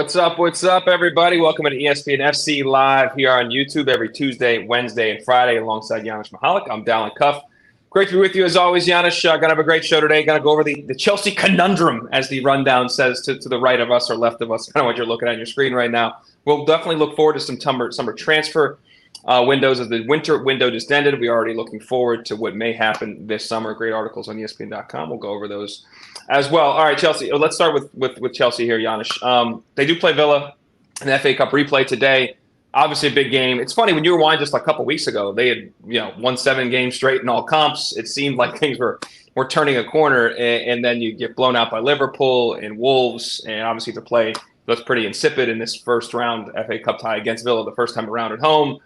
What's up? What's up, everybody? Welcome to ESPN FC Live here on YouTube every Tuesday, Wednesday, and Friday alongside Janusz Michallik. I'm Dalen. Great to be with you as always, Janusz. Going to have a great show today. Going to go over the Chelsea conundrum, as the rundown says, to the right of us or left of us, kind of what you're looking at on your screen right now. We'll definitely look forward to some summer transfer windows as the winter window just ended. We're already looking forward to what may happen this summer. Great articles on ESPN.com. We'll go over those as well. All right, Chelsea. Let's start with Chelsea here, Janusz. They do play Villa in the FA Cup replay today. Obviously a big game. It's funny, when you rewind just a couple weeks ago, they had won 7 games straight in all comps. It seemed like things were turning a corner, and then you get blown out by Liverpool and Wolves, and obviously the play looks pretty insipid in this first round FA Cup tie against Villa the first time around at home.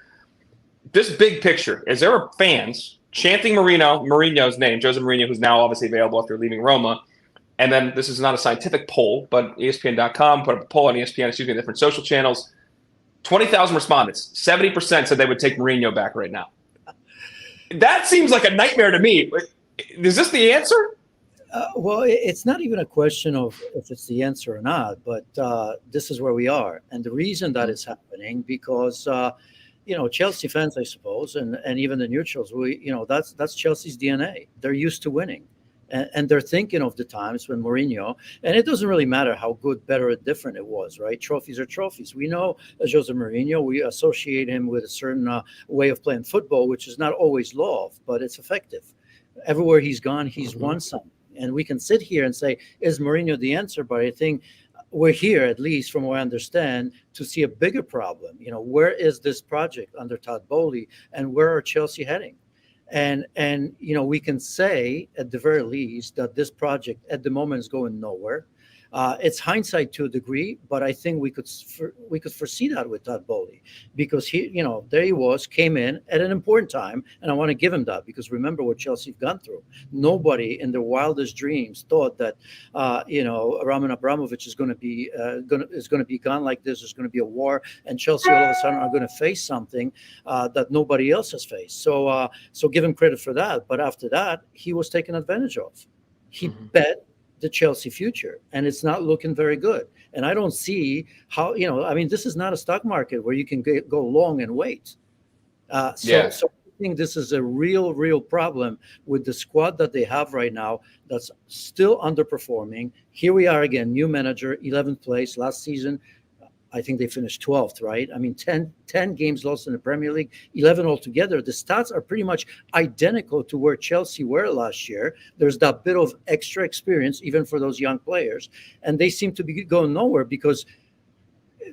This big picture, is there fans chanting Mourinho's name, Jose Mourinho, who's now obviously available after leaving Roma? And then this is not a scientific poll, but ESPN.com put up a poll on ESPN, different social channels. 20,000 respondents, 70% said they would take Mourinho back right now. That seems like a nightmare to me. Is this the answer? Well, it's not even a question of if it's the answer or not, but this is where we are. And the reason that is happening, because Chelsea fans, I suppose, and even the neutrals, that's Chelsea's DNA. They're used to winning. And they're thinking of the times when Mourinho, and it doesn't really matter how good, better, or different it was, right? Trophies are trophies. We know Jose Mourinho, we associate him with a certain way of playing football, which is not always love, but it's effective. Everywhere he's gone, he's won something. And we can sit here and say, is Mourinho the answer? But I think we're here, at least from what I understand, to see a bigger problem. Where is this project under Todd Bowley, and where are Chelsea heading? And we can say at the very least that this project at the moment is going nowhere. It's hindsight to a degree, but I think we could foresee that with Todd Bowley, because there he was, came in at an important time, and I want to give him that, because remember what Chelsea have gone through. Nobody in their wildest dreams thought that Roman Abramovich is going to be gone like this. There's going to be a war, and Chelsea all of a sudden are going to face something that nobody else has faced. So give him credit for that. But after that, he was taken advantage of. He bet the Chelsea future, and it's not looking very good. And I don't see how, this is not a stock market where you can go long and wait. So I think this is a real problem with the squad that they have right now that's still underperforming. Here we are again, new manager, 11th place last season. I think they finished 12th, right? 10 games lost in the Premier League, 11 altogether. The stats are pretty much identical to where Chelsea were last year. There's that bit of extra experience, even for those young players. And they seem to be going nowhere because,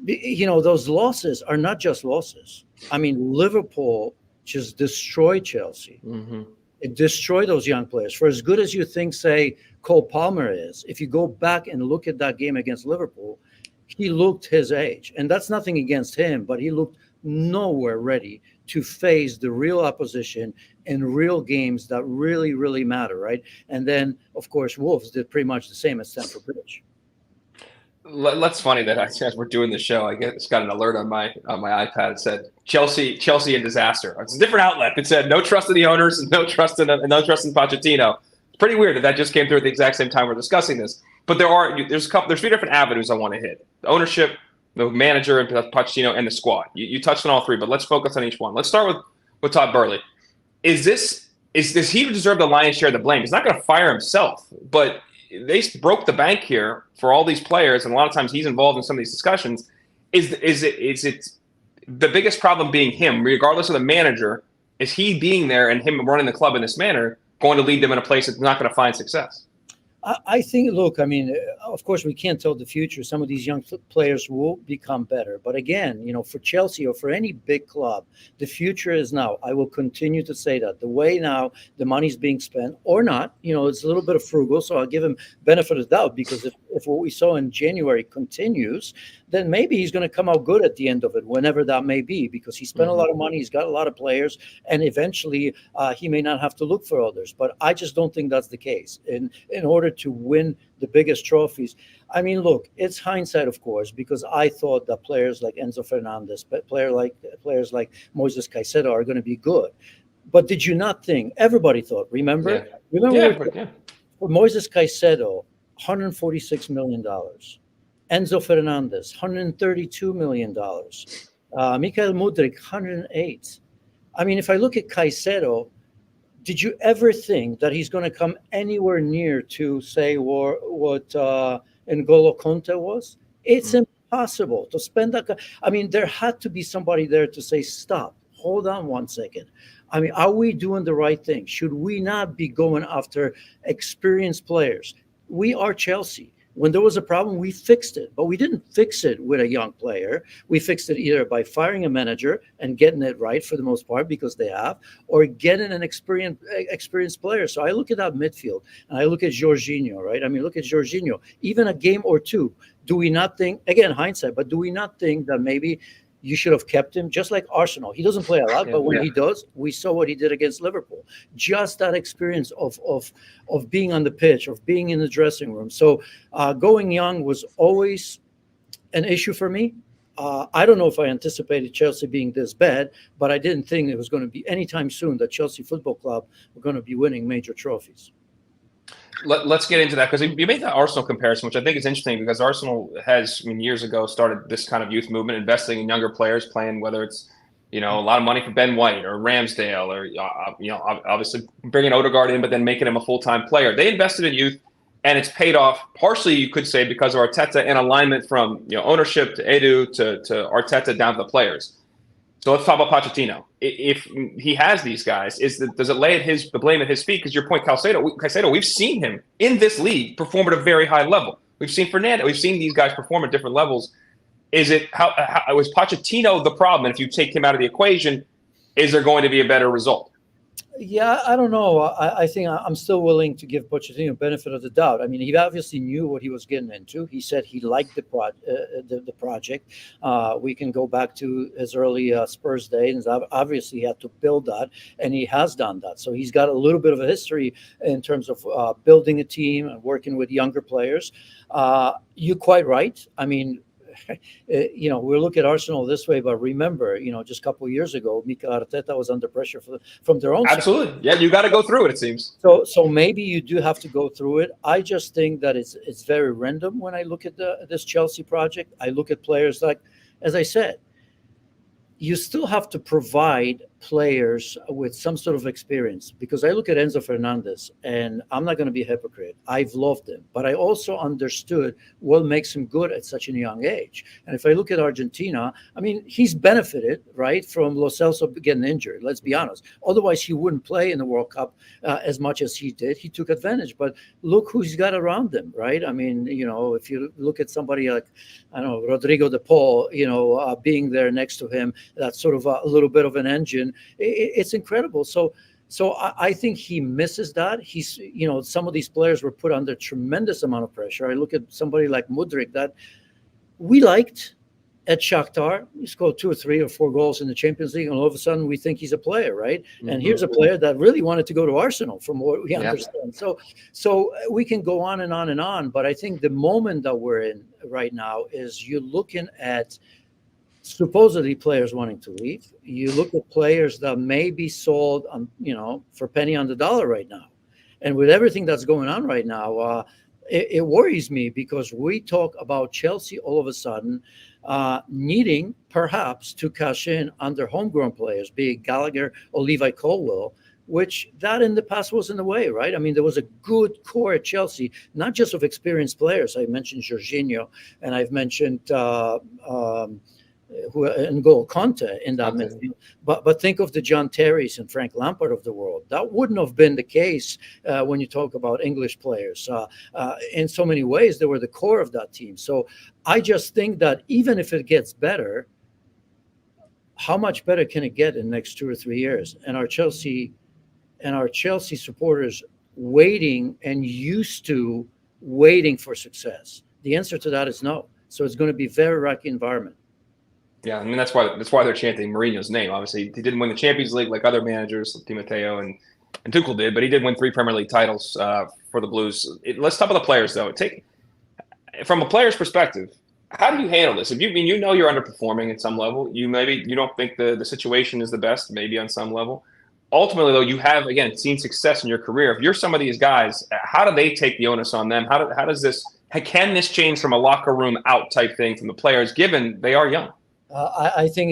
those losses are not just losses. Liverpool just destroyed Chelsea. It destroyed those young players. For as good as you think, say, Cole Palmer is, if you go back and look at that game against Liverpool, he looked his age, and that's nothing against him, but he looked nowhere ready to face the real opposition in real games that really, really matter, right? And then, of course, Wolves did pretty much the same at Stamford Bridge. That's funny that as we're doing the show, I just got an alert on my iPad. It said Chelsea in disaster. It's a different outlet. It said no trust in the owners and no trust in Pochettino. It's pretty weird that just came through at the exact same time we're discussing this. But there's 3 different avenues I want to hit: the ownership, the manager, and Pochettino, and the squad. You touched on all 3, but let's focus on each one. Let's start with Todd Bowley. Does he deserve the lion's share of the blame? He's not going to fire himself, but they broke the bank here for all these players, and a lot of times he's involved in some of these discussions. Is it the biggest problem being him, regardless of the manager? Is he being there and him running the club in this manner going to lead them in a place that's not going to find success? I think, look, of course, we can't tell the future. Some of these young players will become better. But again, for Chelsea or for any big club, the future is now. I will continue to say that. The way now the money's being spent or not, it's a little bit of frugal. So I'll give him benefit of the doubt, because if what we saw in January continues, then maybe he's going to come out good at the end of it, whenever that may be, because he spent a lot of money, he's got a lot of players, and eventually he may not have to look for others. But I just don't think that's the case. In order to win the biggest trophies, look, it's hindsight, of course, because I thought that players like Enzo Fernandez, players like Moises Caicedo are going to be good. But did you not think? Everybody thought. Remember Moises Caicedo, $146 million. Enzo Fernandez, $132 million. Mikhail Mudryk, 108. I mean, if I look at Caicedo, did you ever think that he's going to come anywhere near to say what N'Golo Conte was? It's impossible to spend that. I mean, there had to be somebody there to say, stop, hold on one second. I mean, are we doing the right thing? Should we not be going after experienced players? We are Chelsea. When there was a problem, we fixed it, but we didn't fix it with a young player. We fixed it either by firing a manager and getting it right for the most part, because they have, or getting an experienced player. So I look at that midfield and I look at Jorginho, right? I mean, look at Jorginho. Even a game or two, do we not think, again, hindsight, but do we not think that maybe you should have kept him? Just like Arsenal, he doesn't play a lot, but when he does, we saw what he did against Liverpool. Just that experience of being on the pitch, of being in the dressing room. So going young was always an issue for me. I don't know if I anticipated Chelsea being this bad, but I didn't think it was going to be anytime soon that Chelsea Football Club were going to be winning major trophies. Let's get into that, because you made that Arsenal comparison, which I think is interesting, because Arsenal has, I mean, years ago started this kind of youth movement, investing in younger players, playing, whether it's, a lot of money for Ben White or Ramsdale, or, obviously bringing Odegaard in, but then making him a full-time player. They invested in youth, and it's paid off partially, you could say, because of Arteta and alignment from ownership to Edu to Arteta down to the players. So let's talk about Pochettino. If he has these guys, does it lay the blame at his feet? Because your point, Caicedo, we've seen him in this league perform at a very high level. We've seen Fernando. We've seen these guys perform at different levels. Was Pochettino the problem? And if you take him out of the equation, is there going to be a better result? Yeah, I don't know. I think I'm still willing to give Pochettino benefit of the doubt. I mean, he obviously knew what he was getting into. He said he liked the project. We can go back to his early Spurs days. And obviously, he had to build that, and he has done that. So he's got a little bit of a history in terms of building a team and working with younger players. You're quite right. I mean, we'll look at Arsenal this way, but remember, just a couple of years ago, Mikel Arteta was under pressure from their own Absolutely. side. Yeah, you got to go through it seems. So maybe you do have to go through it. I just think that it's very random when I look at this Chelsea project. I look at players like, as I said, you still have to provide players with some sort of experience, because I look at Enzo Fernandez, and I'm not going to be a hypocrite. I've loved him, but I also understood what makes him good at such a young age. And if I look at Argentina, I mean, he's benefited, right, from Lo Celso getting injured. Let's be honest. Otherwise, he wouldn't play in the World Cup as much as he did. He took advantage, but look who he's got around him, right? I mean, if you look at somebody like, I don't know, Rodrigo de Paul, being there next to him, that's sort of a little bit of an engine. It's incredible. So I think he misses that. He's, some of these players were put under tremendous amount of pressure. I look at somebody like Mudryk that we liked at Shakhtar. He scored 2 or 3 or 4 goals in the Champions League, and all of a sudden we think he's a player, right? Mm-hmm. And here's a player that really wanted to go to Arsenal, from what we understand. So we can go on and on and on, but I think the moment that we're in right now is you're looking at supposedly players wanting to leave. You look at players that may be sold on, for penny on the dollar right now. And with everything that's going on right now, it worries me, because we talk about Chelsea all of a sudden needing perhaps to cash in on their homegrown players, be it Gallagher or Levi Colwill, which that in the past was in the way, right? I mean, there was a good core at Chelsea, not just of experienced players. I mentioned Jorginho, and I've mentioned N'Golo Conte in that midfield. But think of the John Terrys and Frank Lampard of the world. That wouldn't have been the case when you talk about English players. In so many ways, they were the core of that team. So I just think that even if it gets better, how much better can it get in the next 2 or 3 years? And our Chelsea supporters waiting and used to waiting for success. The answer to that is no. So it's going to be a very rocky environment. Yeah, I mean, that's why they're chanting Mourinho's name. Obviously, he didn't win the Champions League like other managers, like Di Matteo and Tuchel did, but he did win 3 Premier League titles for the Blues. Let's talk about the players, though. From a player's perspective, how do you handle this? If you're underperforming at some level, you don't think the situation is the best, maybe on some level. Ultimately, though, you have, again, seen success in your career. If you're some of these guys, how do they take the onus on them? How does this Can this change from a locker room out type thing from the players, given they are young? I think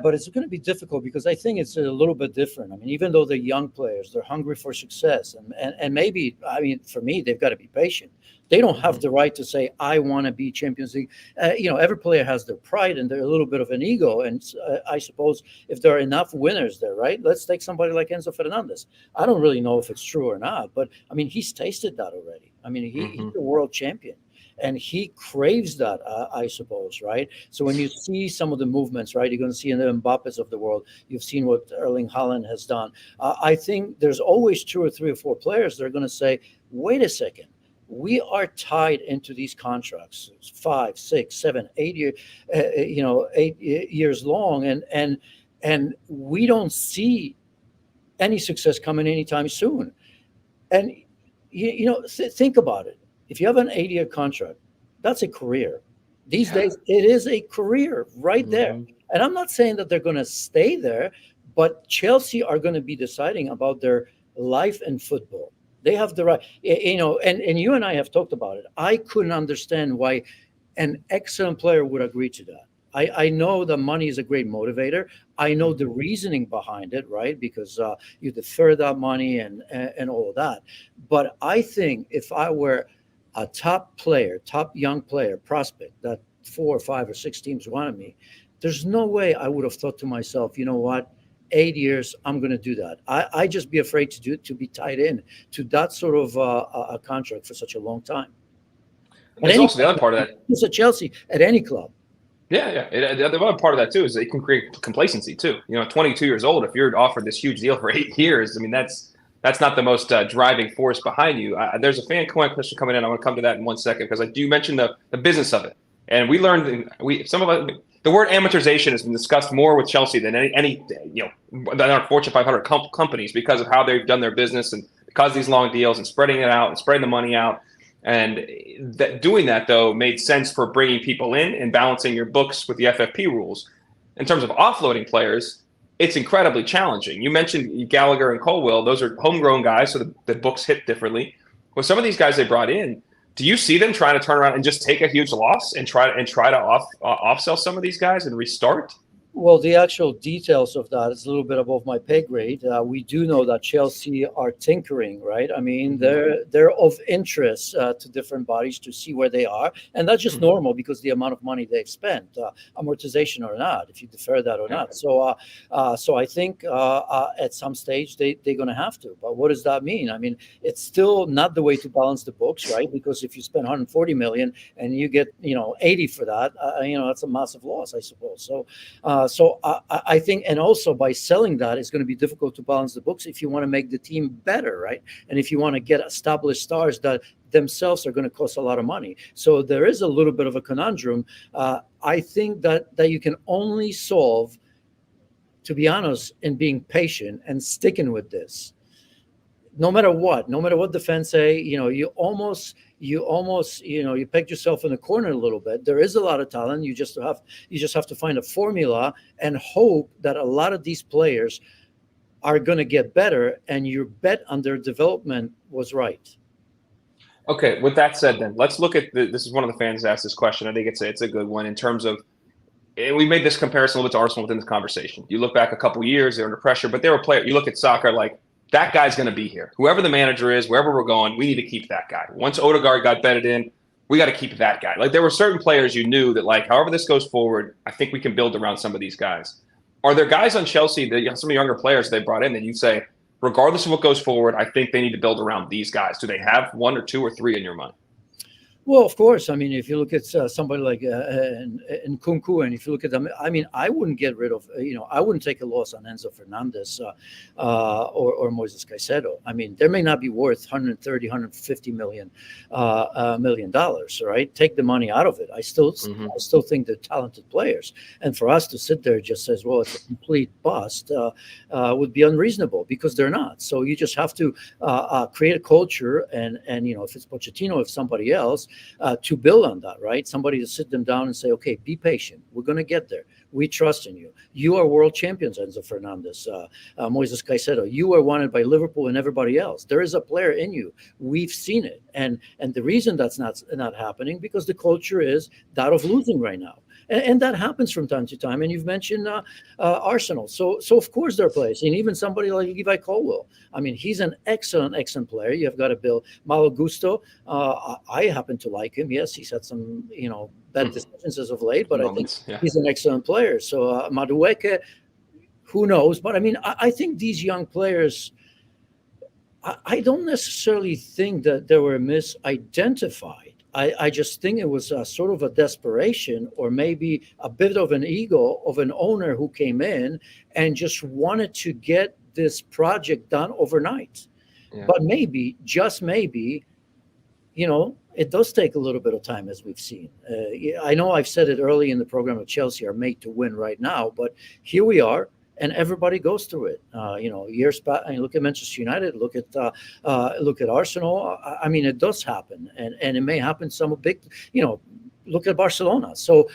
but it's going to be difficult because I think it's a little bit different. I mean, even though they're young players, they're hungry for success. And maybe, I mean, for me, they've got to be patient. They don't have the right to say, I want to be Champions League. Every player has their pride and they're a little bit of an ego. And I suppose if there are enough winners there, right? Let's take somebody like Enzo Fernandez. I don't really know if it's true or not, but I mean, he's tasted that already. I mean, he's a world champion. And he craves that, I suppose, right? So when you see some of the movements, right, you're going to see in the Mbappes of the world. You've seen what Erling Haaland has done. I think there's always 2 or 3 or 4 players that are going to say, wait a second, we are tied into these contracts, 5, 6, 7, 8 years, 8 years long, and we don't see any success coming anytime soon. And think about it. If you have an 8-year contract, that's a career. These days, it is a career right there. And I'm not saying that they're going to stay there, but Chelsea are going to be deciding about their life in football. They have the right, and you and I have talked about it. I couldn't understand why an excellent player would agree to that. I know that money is a great motivator. I know the reasoning behind it, right? Because you defer that money and all of that. But I think if I were a top young player, prospect that 4 or 5 or 6 teams wanted me, there's no way I would have thought to myself, you know what, 8 years, I'm going to do that. I just be afraid to be tied in to that sort of a contract for such a long time. There's also the other part of that. It's a Chelsea at any club. Yeah. The other part of that too is it can create complacency too. 22 years old, if you're offered this huge deal for 8 years, I mean that's not the most driving force behind you. There's a fan question coming in. I want to come to that in 1 second because I do mention the business of it, and we learned the word amortization has been discussed more with Chelsea than any than our Fortune 500 companies because of how they've done their business and because of these long deals and spreading it out and spreading the money out. And doing that, though, made sense for bringing people in and balancing your books with the FFP rules. In terms of offloading players, it's incredibly challenging. You mentioned Gallagher and Colwill. Those are homegrown guys, so the books hit differently. With some of these guys they brought in, do you see them trying to turn around and just take a huge loss and try to offsell some of these guys and restart? Well, the actual details of that is a little bit above my pay grade. We do know that Chelsea are tinkering, right? I mean, they're of interest to different bodies to see where they are. And that's just normal because the amount of money they've spent, amortization or not, if you defer that or not. So I think at some stage they're going to have to. But what does that mean? I mean, it's still not the way to balance the books, right? Because if you spend 140 million and you get, 80 for that, that's a massive loss, I suppose. So I think, and also by selling that, it's going to be difficult to balance the books if you want to make the team better, right? And if you want to get established stars that themselves are going to cost a lot of money. So there is a little bit of a conundrum. I think that you can only solve, to be honest, in being patient and sticking with this. No matter what the fans say, you almost you pegged yourself in the corner a little bit. There is a lot of talent. You just have to find a formula and hope that a lot of these players are going to get better, and your bet on their development was right. Okay, with that said, then let's look at this is one of the fans asked this question. I think it's a good one in terms of we made this comparison a little bit to Arsenal within this conversation. You look back a couple of years, they're under pressure, but they were players. You look at soccer like, that guy's going to be here. Whoever the manager is, wherever we're going, we need to keep that guy. Once Odegaard got bedded in, we got to keep that guy. Like there were certain players you knew that like, however this goes forward, I think we can build around some of these guys. Are there guys on Chelsea, some younger players they brought in that you say, regardless of what goes forward, I think they need to build around these guys? Do they have 1 or 2 or 3 in your mind? Well, of course. I mean, if you look at somebody like Nkunku, and if you look at them, I mean, I wouldn't get rid of, I wouldn't take a loss on Enzo Fernandez or Moises Caicedo. I mean, they may not be worth $130, $150 million, right? Take the money out of it. I still think they're talented players. And for us to sit there just says, well, it's a complete bust would be unreasonable because they're not. So you just have to create a culture and if it's Pochettino, if somebody else, to build on that, right? Somebody to sit them down and say, okay, be patient. We're going to get there. We trust in you. You are world champions, Enzo Fernandez, Moises Caicedo. You are wanted by Liverpool and everybody else. There is a player in you. We've seen it. And the reason that's not happening, because the culture is that of losing right now. And that happens from time to time. And you've mentioned Arsenal. So of course there are players. And even somebody like Levi Colwill. I mean, he's an excellent player. You've got to build. Malo Gusto, I happen to like him. Yes, he's had some, bad decisions as of late, but I think he's an excellent player. So Madueke, who knows? But I mean, I think these young players, I don't necessarily think that they were misidentified. I just think it was sort of a desperation, or maybe a bit of an ego of an owner who came in and just wanted to get this project done overnight. Yeah. But maybe, just maybe, it does take a little bit of time, as we've seen. I know I've said it early in the program that Chelsea are made to win right now, but here we are. And everybody goes through it. Years back. I mean, look at Manchester United. Look at Arsenal. I mean, it does happen, and it may happen some big. Look at Barcelona. So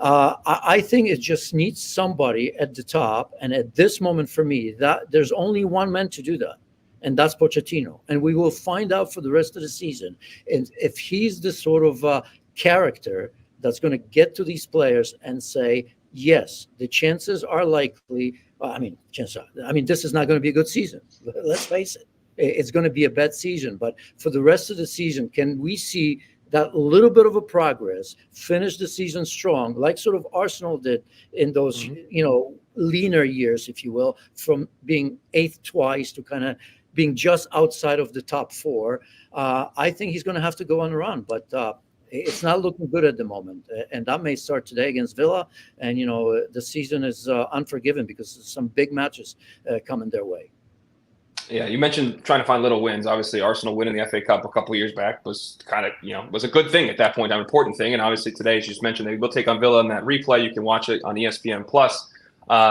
I think it just needs somebody at the top. And at this moment, for me, that there's only one man to do that, and that's Pochettino. And we will find out for the rest of the season, and if he's the sort of character that's going to get to these players and say, yes, the chances are likely. This is not going to be a good season. Let's face it. It's going to be a bad season. But for the rest of the season, can we see that little bit of a progress, finish the season strong, like sort of Arsenal did in those, leaner years, if you will, from being eighth twice to kind of being just outside of the top four? I think he's going to have to go on a run. But it's not looking good at the moment, and that may start today against Villa. And the season is unforgiving because there's some big matches coming their way. Yeah, you mentioned trying to find little wins. Obviously, Arsenal winning the FA Cup a couple of years back was kind of was a good thing at that point, an important thing. And obviously today, as you just mentioned, they will take on Villa in that replay. You can watch it on ESPN Plus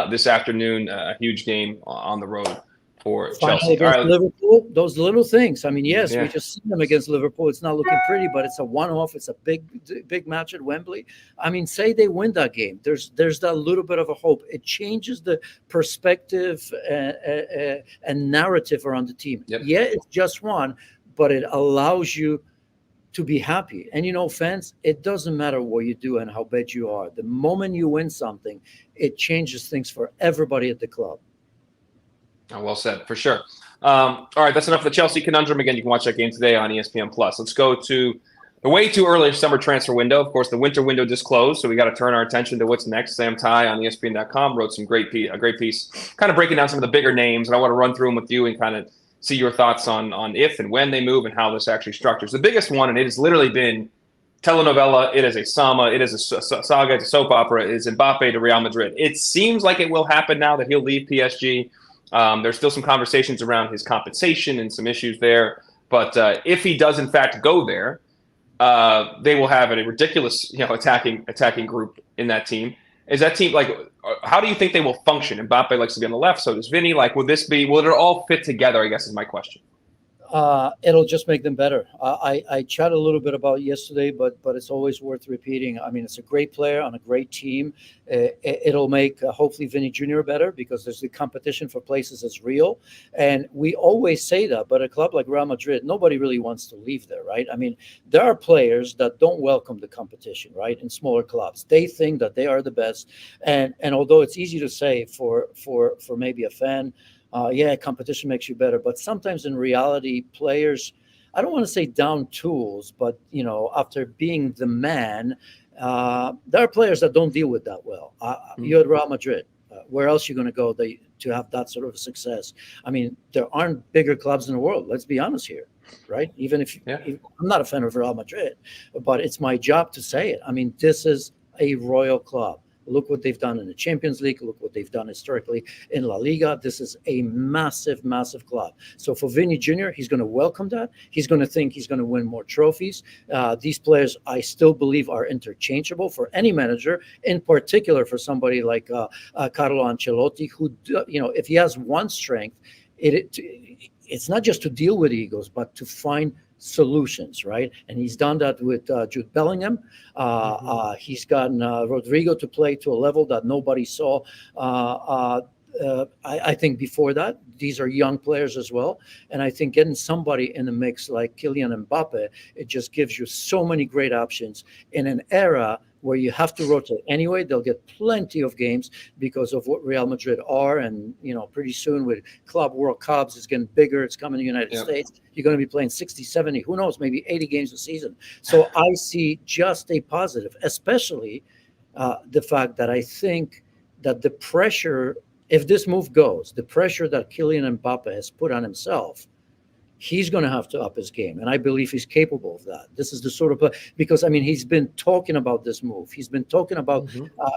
this afternoon. A huge game on the road for Chelsea. Against Liverpool, those little things. I mean, yes, we just see them against Liverpool. It's not looking pretty, but it's a one-off. It's a big match at Wembley. I mean, say they win that game. There's that little bit of a hope. It changes the perspective and narrative around the team. Yep. Yeah, it's just one, but it allows you to be happy. And fans, it doesn't matter what you do and how bad you are. The moment you win something, it changes things for everybody at the club. Oh, well said, for sure. All right, that's enough of the Chelsea conundrum. Again, you can watch that game today on ESPN Plus. Let's go to the way too early summer transfer window. Of course, the winter window just closed, so we got to turn our attention to what's next. Sam Ty on ESPN.com wrote a great piece, kind of breaking down some of the bigger names, and I want to run through them with you and kind of see your thoughts on if and when they move and how this actually structures. The biggest one, and it has literally been telenovela, it is a sama, it is a saga, it's a soap opera, is Mbappe to Real Madrid. It seems like it will happen now that he'll leave PSG. There's still some conversations around his compensation and some issues there. But if he does, in fact, go there, they will have a ridiculous, attacking group in that team. Is that team how do you think they will function? Mbappe likes to be on the left, so does Vinny. Will it all fit together, I guess, is my question. It'll just make them better. I chatted a little bit about yesterday, but it's always worth repeating. I mean, it's a great player on a great team. It'll make hopefully Vinny Jr. better because there's the competition for places is real. And we always say that, but a club like Real Madrid, nobody really wants to leave there, right? I mean, there are players that don't welcome the competition, right? In smaller clubs, they think that they are the best. And although it's easy to say for maybe a fan, competition makes you better. But sometimes in reality, players, I don't want to say down tools, but, after being the man, there are players that don't deal with that well. You're at Real Madrid. Where else are you going to go to have that sort of a success? I mean, there aren't bigger clubs in the world. Let's be honest here, right? Even if I'm not a fan of Real Madrid, but it's my job to say it. I mean, this is a royal club. Look what they've done in the Champions League. Look what they've done historically in La Liga. This is a massive, massive club. So for Vinny Jr., he's going to welcome that. He's going to think he's going to win more trophies. These players, I still believe, are interchangeable for any manager, in particular for somebody like Carlo Ancelotti, who, if he has one strength, it's not just to deal with egos, but to find solutions, right? And he's done that with Jude Bellingham. He's gotten Rodrigo to play to a level that nobody saw. I think before that, these are young players as well. And I think getting somebody in the mix like Kylian Mbappe, it just gives you so many great options in an era where you have to rotate anyway. They'll get plenty of games because of what Real Madrid are. And, pretty soon with Club World Cups, it's getting bigger. It's coming to the United States. You're going to be playing 60, 70, who knows, maybe 80 games a season. So I see just a positive, especially the fact that I think that the pressure, if this move goes, the pressure that Kylian Mbappe has put on himself, he's going to have to up his game. And I believe he's capable of that. This is the sort of, because he's been talking about this move. He's been talking about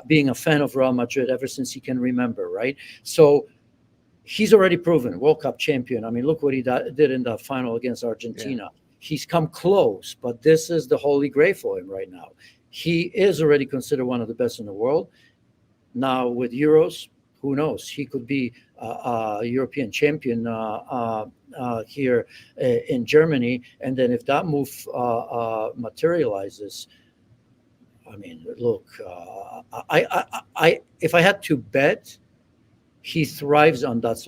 being a fan of Real Madrid ever since he can remember, right? So he's already proven World Cup champion. Look what he did in the final against Argentina. Yeah. He's come close, but this is the holy grail for him right now. He is already considered one of the best in the world. Now with Euros, who knows? He could be a European champion here in Germany. And then if that move materializes, look, if I had to bet, he thrives on that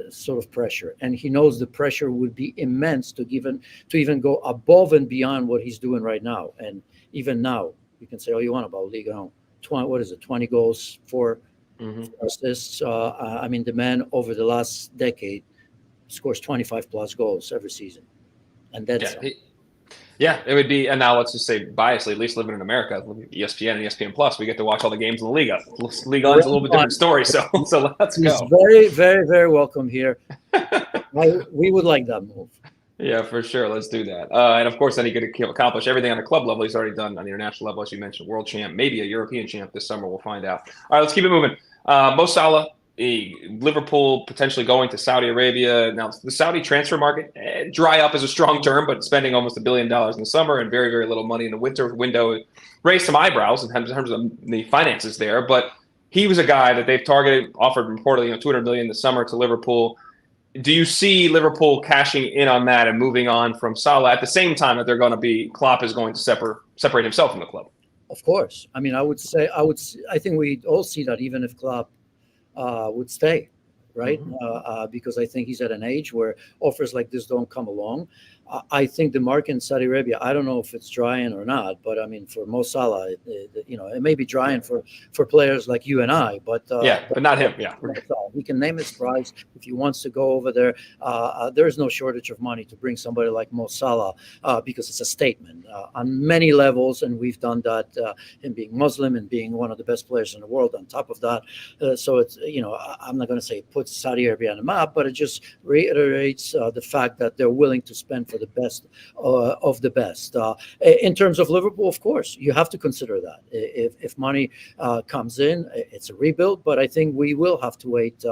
sort of pressure. And he knows the pressure would be immense to even go above and beyond what he's doing right now. And even now, you can say all you want about Ligue 1. 20 goals for assists. The man over the last decade scores 25 plus goals every season, and that's it would be. And now let's just say biasly, at least living in America, ESPN and ESPN Plus, we get to watch all the games in the Liga. Liga is a little bit different story, so let's go. He's very, very, very welcome here. We would like that move. Yeah, for sure. Let's do that. And of course, then he could accomplish everything on the club level. He's already done on the international level, as you mentioned, world champ, maybe a European champ this summer. We'll find out. All right, let's keep it moving. Mo Salah, Liverpool potentially going to Saudi Arabia. Now, the Saudi transfer market, dry up is a strong term, but spending almost $1 billion in the summer and very, very little money in the winter window raised some eyebrows in terms of the finances there. But he was a guy that they've targeted, offered reportedly $200 million this summer to Liverpool. Do you see Liverpool cashing in on that and moving on from Salah at the same time that Klopp is going to separate himself from the club? Of course. I think we all see that even if Klopp would stay, right? Because I think he's at an age where offers like this don't come along. I think the market in Saudi Arabia, I don't know if it's drying or not, but for Mo Salah, it may be drying for players like you and I, but not him. Yeah, he can name his price if he wants to go over there. There is no shortage of money to bring somebody like Mo Salah because it's a statement on many levels, and we've done that. Him being Muslim and being one of the best players in the world. On top of that, so it's I'm not going to say it puts Saudi Arabia on the map, but it just reiterates the fact that they're willing to spend for the best of the best. In terms of Liverpool, of course, you have to consider that. If money comes in, it's a rebuild, but I think we will have to wait.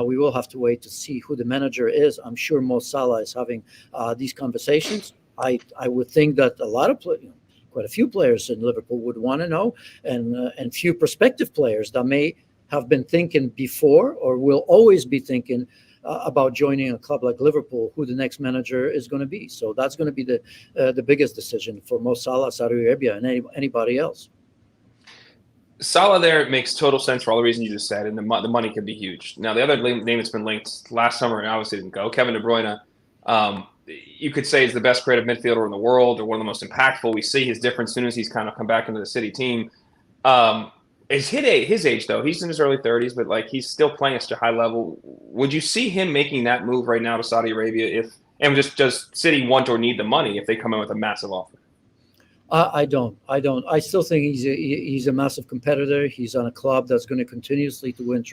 We will have to wait to see who the manager is. I'm sure Mo Salah is having these conversations. I would think that quite a few players in Liverpool would want to know, and few prospective players that may have been thinking before or will always be thinking about joining a club like Liverpool, who the next manager is going to be. So that's going to be the biggest decision for Mo Salah, Saudi Arabia, and anybody else. Salah there makes total sense for all the reasons you just said, and the money can be huge. Now, the other name that's been linked last summer and obviously didn't go, Kevin De Bruyne, you could say is the best creative midfielder in the world or one of the most impactful. We see his difference as soon as he's kind of come back into the City team. His age, though, he's in his early 30s, but he's still playing at such a high level. Would you see him making that move right now to Saudi Arabia does City want or need the money if they come in with a massive offer? I don't. I still think he's a massive competitor. He's on a club that's going to continuously to win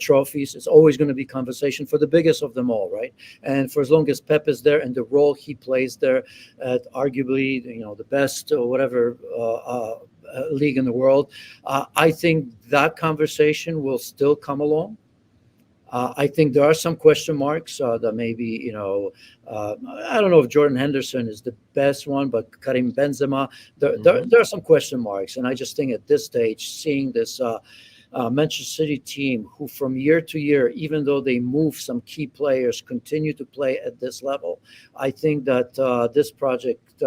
trophies. It's always going to be conversation for the biggest of them all, right? And for as long as Pep is there and the role he plays there at arguably the best or whatever league in the world, I think that conversation will still come along. I think there are some question marks that maybe, I don't know if Jordan Henderson is the best one, but Karim Benzema, there are some question marks. And I just think at this stage, seeing this Manchester City team who from year to year, even though they move some key players, continue to play at this level. I think that this project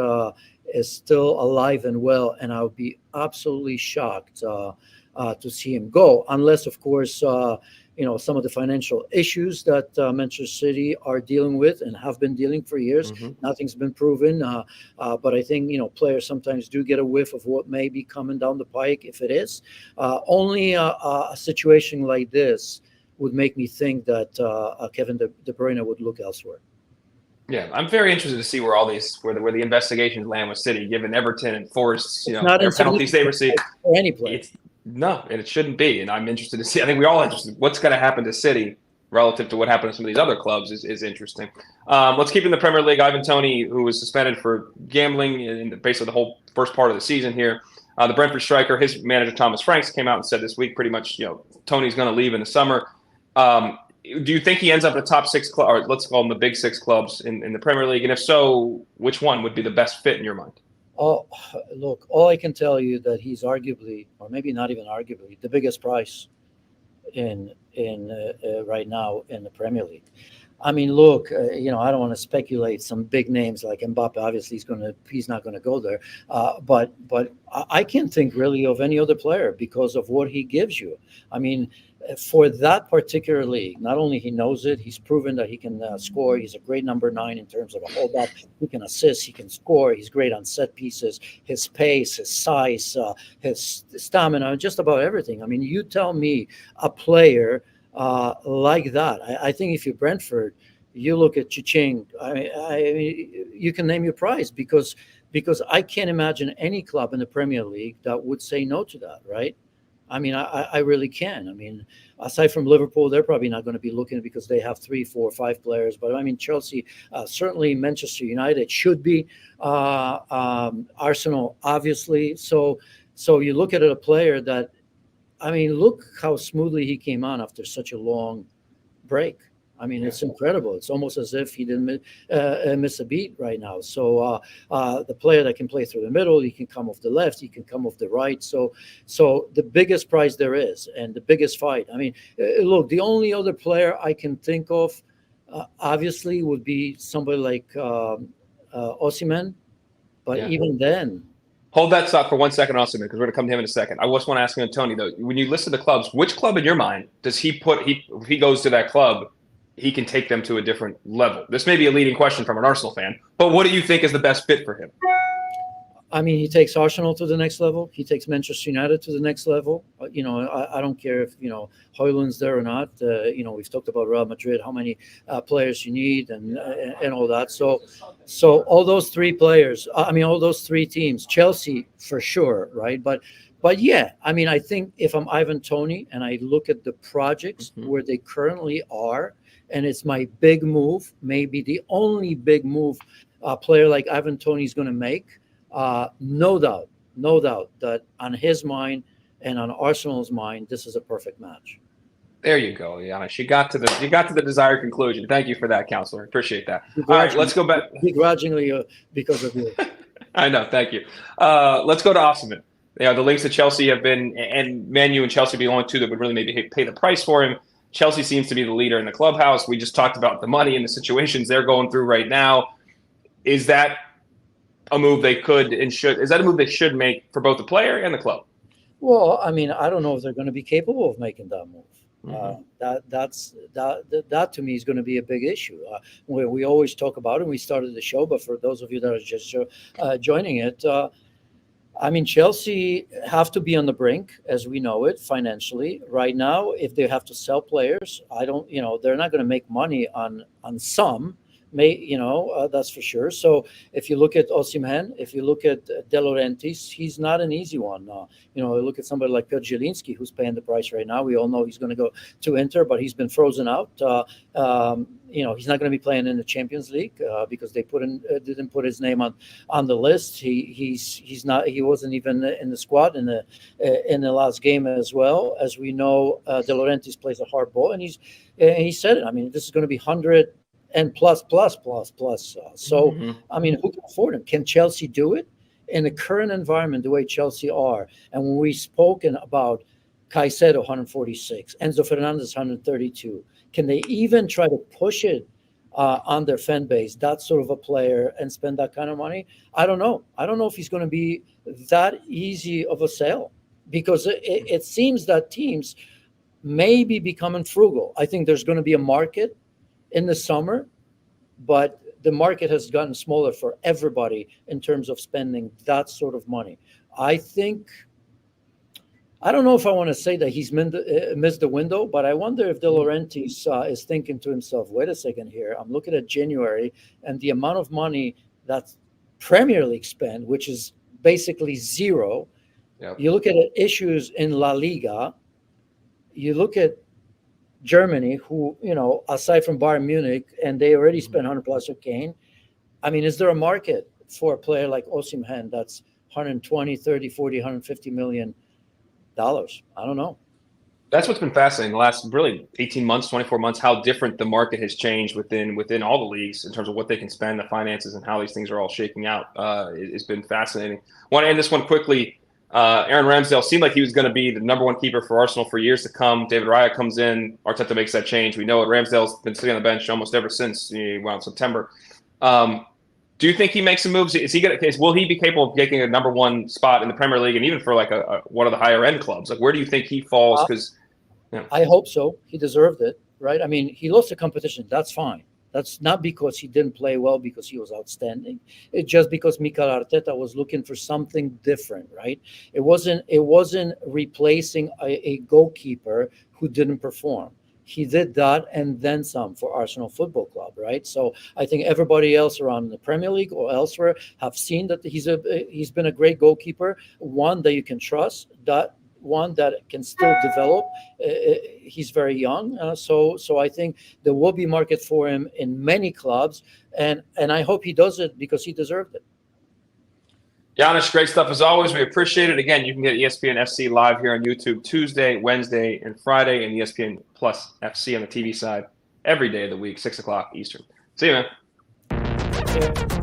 is still alive and well, and I would be absolutely shocked to see him go, unless, of course, some of the financial issues that Manchester City are dealing with and have been dealing for years. Nothing's been proven, but I think players sometimes do get a whiff of what may be coming down the pike. If it is only a situation like this, would make me think that Kevin De Bruyne would look elsewhere. Yeah, I'm very interested to see where all these where the investigations land with City, given Everton and Forest, their penalties they receive. For any player. No, and it shouldn't be. And I'm interested to see. I think we're all interested. What's going to happen to City relative to what happened to some of these other clubs is interesting. Let's keep in the Premier League. Ivan Toney, who was suspended for gambling in basically the whole first part of the season here. The Brentford striker, his manager Thomas Franks came out and said this week pretty much, Toney's going to leave in the summer. Do you think he ends up at the top 6 clubs, or let's call them the big 6 clubs in the Premier League? And if so, which one would be the best fit in your mind? Oh, look, all I can tell you that he's arguably, or maybe not even arguably, the biggest price in right now in the Premier League. I mean, look, I don't want to speculate some big names like Mbappe. Obviously, he's not going to go there. But I can't think really of any other player because of what he gives you. I mean, for that particular league, not only he knows it, he's proven that he can score. He's a great number 9 in terms of a holdback. He can assist, he can score. He's great on set pieces. His pace, his size, his stamina, just about everything. I mean, you tell me a player like that. I think if you're Brentford, you look at Chiching. I mean, you can name your prize because I can't imagine any club in the Premier League that would say no to that, right? I mean, I really can. I mean, aside from Liverpool, they're probably not going to be looking because they have 3, 4, 5 players. But I mean, Chelsea, certainly Manchester United should be, Arsenal, obviously. So you look at a player that, I mean, look how smoothly he came on after such a long break. I mean, it's incredible. It's almost as if he didn't miss a beat right now. So the player that can play through the middle, he can come off the left, he can come off the right. So the biggest prize there is and the biggest fight. I mean, look, the only other player I can think of, obviously, would be somebody like Osimhen. But even then. Hold that thought for 1 second, Osimhen, because we're going to come to him in a second. I just want to ask Tony, though, when you list the clubs, which club in your mind does he put? If he goes to that club, he can take them to a different level. This may be a leading question from an Arsenal fan, but what do you think is the best fit for him? I mean, he takes Arsenal to the next level. He takes Manchester United to the next level. I don't care if, Højlund's there or not. We've talked about Real Madrid, how many players you need and all that. So all those 3 players, all those 3 teams, Chelsea for sure, right? But yeah, I mean, I think if I'm Ivan Toney and I look at the projects where they currently are, and it's my big move, maybe the only big move a player like Ivan Toney is going to make, no doubt that on his mind and on Arsenal's mind, this is a perfect match. There you go, Janusz. You got to the desired conclusion. Thank you for that, counselor. Appreciate that. All right, let's go back. Begrudgingly, because of you. I know. Thank you. Let's go to Osimhen. The links to Chelsea have been, and Man U and Chelsea be the only 2 that would really maybe pay the price for him. Chelsea seems to be the leader in the clubhouse. We just talked about the money and the situations they're going through right now. Is that a move they could and should? Is that a move they should make for both the player and the club? Well, I mean, I don't know if they're going to be capable of making that move. That to me is going to be a big issue. We always talk about it. We started the show, but for those of you that are just joining it. I mean, Chelsea have to be on the brink, as we know it, financially. Right now, if they have to sell players, they're not going to make money on some, that's for sure. So if you look at Osimhen, if you look at De Laurentiis, he's not an easy one. Look at somebody like Piotr Zielinski, who's paying the price right now. We all know he's going to go to Inter, but he's been frozen out. He's not going to be playing in the Champions League because they didn't put his name on the list. He's not. He wasn't even in the squad in the last game as well. As we know, De Laurentiis plays a hard ball, and he said it. I mean, this is going to be 100 and plus. So I mean, who can afford him? Can Chelsea do it in the current environment, the way Chelsea are? And when we've spoken about Caicedo 146, Enzo Fernandez 132. Can they even try to push it on their fan base, that sort of a player, and spend that kind of money? I don't know. I don't know if he's going to be that easy of a sale, because it seems that teams may be becoming frugal. I think there's going to be a market in the summer, but the market has gotten smaller for everybody in terms of spending that sort of money. I don't know if I want to say that he's missed the window, but I wonder if De Laurentiis is thinking to himself, wait a second here, I'm looking at January and the amount of money that Premier League spend, which is basically zero. Yep. You look at issues in La Liga, you look at Germany, who, aside from Bayern Munich, and they already spent 100 plus with Kane. I mean, is there a market for a player like Osimhen that's 120, 30, 40, 150 million dollars? I don't know. That's what's been fascinating the last really 18 months, 24 months, how different the market has changed within all the leagues in terms of what they can spend, the finances, and how these things are all shaking out. It's been fascinating. I want to end this one quickly. Aaron Ramsdale seemed like he was going to be the number one keeper for Arsenal for years to come. David Raya comes in. Arteta makes that change. We know it. Ramsdale's been sitting on the bench almost ever since September. Do you think he makes some moves? Will he be capable of taking a number one spot in the Premier League and even for like one of the higher end clubs? Like, where do you think he falls? Because I hope so. He deserved it, right? I mean, he lost the competition. That's fine. That's not because he didn't play well, because he was outstanding. It's just because Mikel Arteta was looking for something different, right? It wasn't replacing a goalkeeper who didn't perform. He did that and then some for Arsenal Football Club, right? So I think everybody else around the Premier League or elsewhere have seen that he's been a great goalkeeper, one that you can trust, that one that can still develop. He's very young, so I think there will be market for him in many clubs, and I hope he does it because he deserved it. Janusz, great stuff as always. We appreciate it. Again, you can get ESPN FC live here on YouTube Tuesday, Wednesday, and Friday, and ESPN Plus FC on the TV side every day of the week, 6 o'clock Eastern. See you, man.